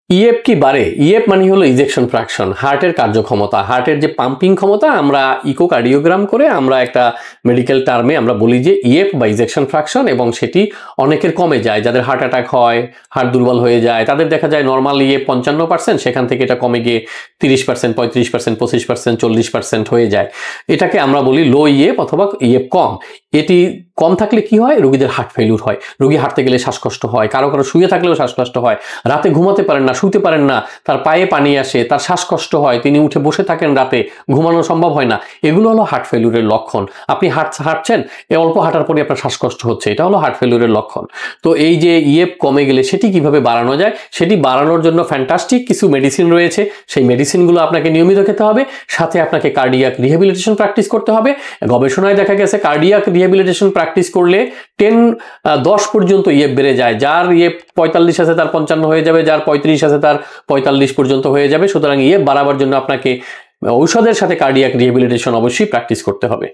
EF কি বাড়ে? EF মানে হলো ইজেকশন ফ্র্যাকশন, হার্টের কার্যক্ষমতা, হার্টের যে পাম্পিং ক্ষমতা। আমরা ইকোকার্ডিওগ্রাম করে আমরা একটা মেডিকেল টার্মে আমরা বলি যে ইএফ বা ইজেকশন ফ্র্যাকশন, এবং সেটি অনেকের কমে যায়। যাদের হার্ট অ্যাটাক হয়, হার্ট দুর্বল হয়ে যায়, তাদের দেখা যায় নর্মাল ইএফ 55%, সেখান থেকে এটা কমে গিয়ে 30%, 35%, 25%, 40% হয়ে যায়। এটাকে আমরা বলি লো ইএফ অথবা ইএফ কম। এটি কম থাকলে কি হয়? রোগীদের হার্ট ফেলিউর হয়, রোগী হাঁটতে গেলে শ্বাসকষ্ট হয়, কারো কারো শুয়ে থাকলেও শ্বাসকষ্ট হয়, রাতে ঘুমাতে পারেন না, শুতে পারেন না, তার পায়ে পানি আসে, তার শ্বাসকষ্ট হয়, তিনি উঠে বসে থাকেন, রাতে ঘুমানো সম্ভব হয় না। এগুলো হলো হার্ট ফেলিউরের লক্ষণ। আপনি হাঁটছেন, অল্প হাঁটার পরে আপনার শ্বাসকষ্ট হচ্ছে, এটা হলো হার্ট ফেলিউরের লক্ষণ। তো এই যে ইএফ কমে গেলে সেটি কিভাবে বাড়ানো যায়? সেটি বাড়ানোর জন্য ফ্যান্টাস্টিক কিছু মেডিসিন রয়েছে। সেই মেডিসিনগুলো আপনাকে নিয়মিত খেতে হবে, সাথে আপনাকে কার্ডিয়াক রিহ্যাবিলিটেশন প্র্যাকটিস করতে হবে। গবেষণায় দেখা গেছে কার্ডিয়াক রিহ্যাবিলিটেশন প্র্যাকটিস করলে 10 পর্যন্ত ইএফ বেড়ে যায়। যার ইএফ 45 আছে তার 55 হয়ে যাবে, যার 35 আছে তার 45 পর্যন্ত হয়ে যাবে। সুতরাং ইএফ বাড়াবার জন্য আপনাকে ঔষধের সাথে কার্ডিয়াক রিহ্যাবিলিটেশন অবশ্যই প্র্যাকটিস করতে হবে।